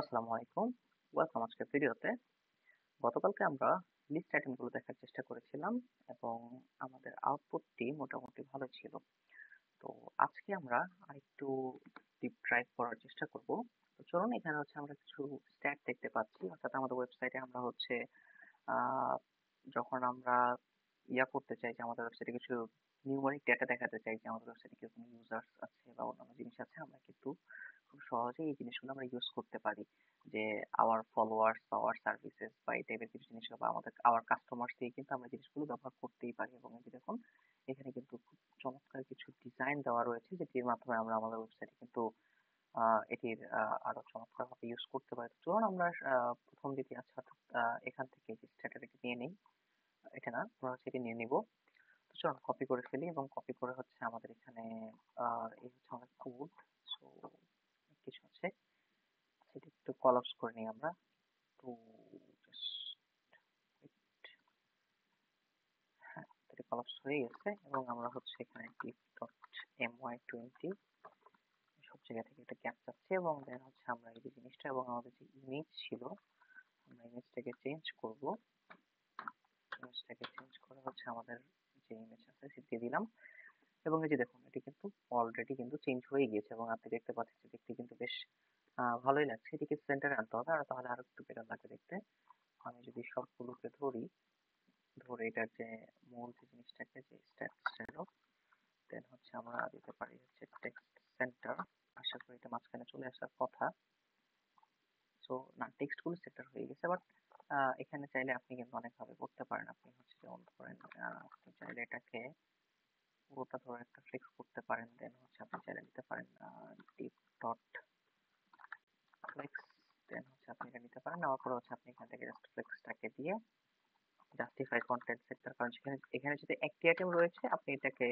আসসালামু আলাইকুম। ওয়েলকাম আজকের ভিডিওতে। গতকালকে আমরা লিস্ট আইটেমগুলো দেখার চেষ্টা করেছিলাম এবং আমাদের আউটপুটটি মোটামুটি ভালো ছিল। তো আজকে আমরা আরেকটু ডিপ ড্রাইভ করার চেষ্টা করব। তো চলুন, এখানে আমরা কিছু স্ট্যাট দেখতে পাচ্ছি, অর্থাৎ আমাদের ওয়েবসাইটে আমরা আহ, যখন আমরা করতে চাই যে আমাদের ওয়েবসাইটে কিছু নিউমারিক ডেটা দেখাতে চাই যে আমাদের ওয়েবসাইটে কিরকম ইউজার্স আছে বা অন্যান্য জিনিস আছে, আমরা কিন্তু খুব সহজেই এই জিনিসগুলো আমরা ইউজ করতে পারি। যে আওয়ার ফলোয়ার্স বা আওয়ার সার্ভিসেস বা এই টাইপের কিছু জিনিস বা আমাদের আওয়ার কাস্টমার্স দিয়ে কিন্তু আমরা জিনিসগুলো ব্যবহার করতেই পারি। এবং এই যে দেখুন, এখানে কিন্তু খুব চমৎকার কিছু ডিজাইন দেওয়া রয়েছে যেটির মাধ্যমে আমরা আমাদের ওয়েবসাইটে কিন্তু এটির আরো চমৎকারভাবে ইউজ করতে পারি। তো চলুন আমরা প্রথম দিকে অর্থাৎ এখান থেকে যে স্ট্যাটাটাকে নিয়ে নিই। এটা না, আমরা এটি নিয়ে নিব। তো চলুন কপি করে ফেলি এবং কপি করে আমাদের এখানে এই আমাদের কোড। সো কিছু আছে, সেটা একটু কলাপস করে নিই আমরা। তো জাস্ট হ্যাঁ, এটা কলাপস হয়ে গেছে এবং আমরা এখানে div.my20 সব জায়গা থেকে একটা গ্যাপ যাচ্ছে এবং দেন আমরা এই যে জিনিসটা এবং আমাদের যে ইমেজ ছিল, আমরা ইমেজটাকে চেঞ্জ করব। ইমেজটাকে চেঞ্জ করে আমাদের যে ইমেজ আছে সেটা দিয়ে দিলাম এবং এই যে দেখুন, এটি কিন্তু অলরেডি কিন্তু চেঞ্জ হয়ে গিয়েছে এবং আপনি দেখতে পাচ্ছেন যে দেখতে কিন্তু বেশ ভালোই লাগছে। এটিকে সেন্টারে আনতে হবে, আর তাহলে আরো একটু বেটার লাগবে দেখতে। আমি যদি সবগুলোকে ধরি, ধরে এটার যে মূল যে জিনিসটাকে, যে স্ট্যাটাস ছিল, দেন আমরা দিতে পারি টেক্সট সেন্টার। আশা করি এটা মাঝখানে চলে আসার কথা। সো না, টেক্সট গুলো সেন্টার হয়ে গেছে, বাট এখানে চাইলে আপনি কিন্তু অনেকভাবে করতে পারেন। আপনি যেমন ধরেন আপনি চাইলে এটাকে পুরোটা ধরে একটা ফ্লেক্স করতে পারেন। দেন আপনি চাইলে নিতে পারেন ডিপ ডট ফ্লেক্স। দেন আপনি এটা নিতে পারেন, নেওয়ার পরে আপনি এখান থেকে জাস্ট ফ্লেক্সটাকে দিয়ে জাস্টিফাই কন্টেন্ট সেক্টর, কারণ এখানে যদি একটি আইটেম রয়েছে, আপনি এটাকে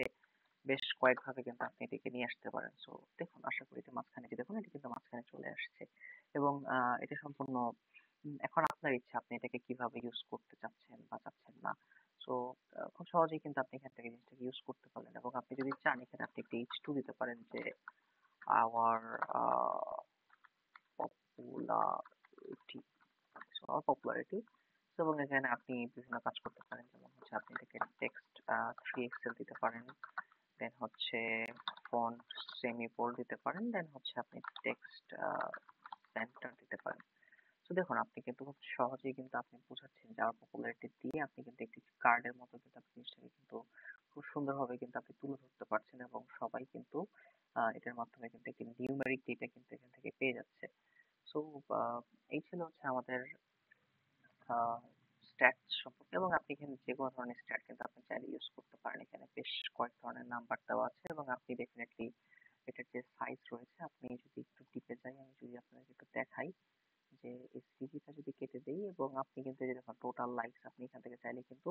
বেশ কয়েকভাবে কিন্তু আপনি এটাকে নিয়ে আসতে পারেন। সো দেখুন, আশা করি এটা মাঝখানে, যে দেখুন এটি কিন্তু মাঝখানে চলে আসছে এবং এটা সম্পূর্ণ এখন আপনার ইচ্ছা, আপনি এটাকে কিভাবে ইউজ করতে চাচ্ছেন বা চাচ্ছেন না। সো খুব সহজেই কিন্তু আপনি এখান থেকে জিনিসটাকে ইউজ করতে পারবেন এবং আপনি যদি চান এখানে আপনি একটি h2 দিতে পারেন, যে our popularity. So our popularity. এবং এখানে আপনি বিভিন্ন কাজ করতে পারেন, যেমন আপনি এটাকে টেক্সট 3 এক্সেল দিতে পারেন। দেন ফন্ট সেমি বোল্ড দিতে পারেন। দেন আপনি টেক্সট সেন্টার দিতে পারেন। তো দেখুন, আপনি কিন্তু খুব সহজেই কিন্তু আপনি বোঝাচ্ছেন যে আমার পপুলারিটি দিয়ে আপনি কিন্তু একটি কার্ডের মতো কিন্তু আপনি জিনিসটাকে কিন্তু খুব সুন্দরভাবে কিন্তু আপনি তুলে ধরতে পারছেন এবং সবাই কিন্তু এটার মাধ্যমে কিন্তু একটি নিউমেরিক ডেটা কিন্তু এখান থেকে পেয়ে যাচ্ছে। সো এই ছিল আমাদের স্ট্যাট সম্পর্কে, এবং আপনি এখানে যে কোনো ধরনের স্ট্যাট কিন্তু আপনি চাইলে ইউজ করতে পারেন। এখানে বেশ কয়েক ধরনের নাম্বার দেওয়া আছে এবং আপনি ডেফিনেটলি এটার যে সাইজ রয়েছে, আপনি যদি একটু টিপে যাই, আমি যদি আপনাকে একটু দেখাই যে এই সিজিটা যদি কেটে দেই এবং আপনি কিন্তু এই যে দেখুন টোটাল লাইকস, আপনি এখান থেকে চাইলে কিন্তু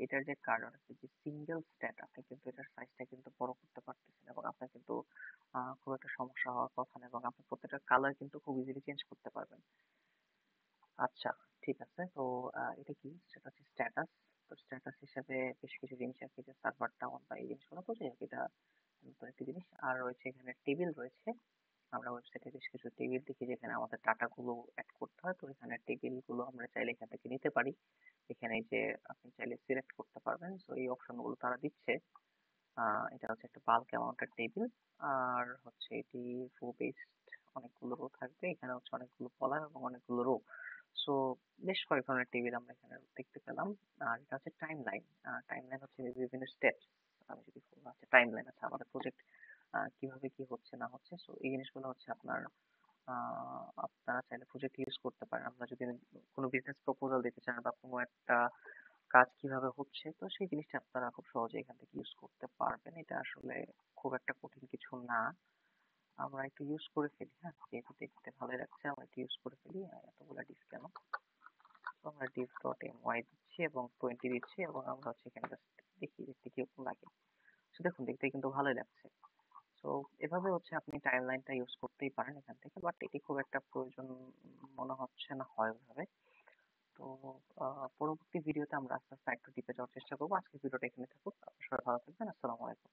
এটার যে কার্ড আছে, যে সিঙ্গেল স্ট্যাট, আপনি কিন্তু এটার সাইজটা কিন্তু বড় করতে পারতেছেন এবং আপনার কিন্তু খুব একটা সমস্যা হওয়ার কথা না এবং আপনি প্রত্যেকটা কালার কিন্তু খুব ইজিলি চেঞ্জ করতে পারবেন। আচ্ছা, ঠিক আছে। তো এটা কি, সেটা হচ্ছে স্ট্যাটাস। তো স্ট্যাটাস হিসেবে বেশ কিছু জিনিস আছে, যে সার্ভার ডাউন বা এই জিনিসগুলো, তো যাই হোক এটা নতুন একটি জিনিস। আর রয়েছে এখানে টেবিল রয়েছে। আমরা ওয়েবসাইটে বেশ কিছু টেবিল দেখি যেখানে আমাদের ডাটা গুলো অ্যাড করতে হয়। তো এখানে টেবিল গুলো আমরা চাইলে এখান থেকে নিতে পারি। এখানে এই যে আপনি চাইলে সিলেক্ট করতে পারবেন। তো এই অপশন গুলো তারা দিচ্ছে। এটা একটা বাল্ক অ্যামাউন্টের টেবিল। আর এটি রো বেসড, অনেকগুলো রো থাকবে এখানে, অনেকগুলো কলাম এবং অনেকগুলো রো। সো বেশ কয়েক ধরনের টেবিল আমরা এখানে দেখতে পেলাম। আর এটা টাইম লাইন। টাইম লাইন বিভিন্ন স্টেপস। আমি যদি টাইম লাইন আছে আমাদের প্রজেক্ট কিভাবে কি হচ্ছে না হচ্ছে, সো এই জিনিসগুলো আপনার আপনারা চাইলে প্রজেক্ট ইউজ করতে পারেন। আপনারা যদি কোনো বিজনেস প্রপোজাল দিতে চান বা কোনো একটা কাজ কিভাবে হচ্ছে, তো সেই জিনিসটা আপনারা খুব সহজে এখান থেকে ইউজ করতে পারবেন। এটা আসলে খুব একটা কঠিন কিছু না। আমরা একটু ইউজ করে ফেলি, হ্যাঁ, যেহেতু দেখতে ভালোই লাগছে আমরা একটু ইউজ করে ফেলি। এতগুলা ডিভ কেন, তো আমরা div.my দিচ্ছি এবং 20 দিচ্ছি এবং আমরা এখানে জাস্ট দেখি দেখতে কিরকম লাগে। তো দেখুন, দেখতে কিন্তু ভালোই লাগছে। তো এভাবে আপনি টাইম লাইনটা ইউজ করতেই পারেন এখান থেকে, বাট এটি খুব একটা প্রয়োজন মনে হচ্ছে না হয় ওইভাবে। তো পরবর্তী ভিডিওতে আমরা আস্তে আস্তে একটু ডিপে যাওয়ার চেষ্টা করবো। আজকের ভিডিওটা এখানে থাকুক। আপনারা সবাই ভালো থাকবেন। আসসালামু আলাইকুম।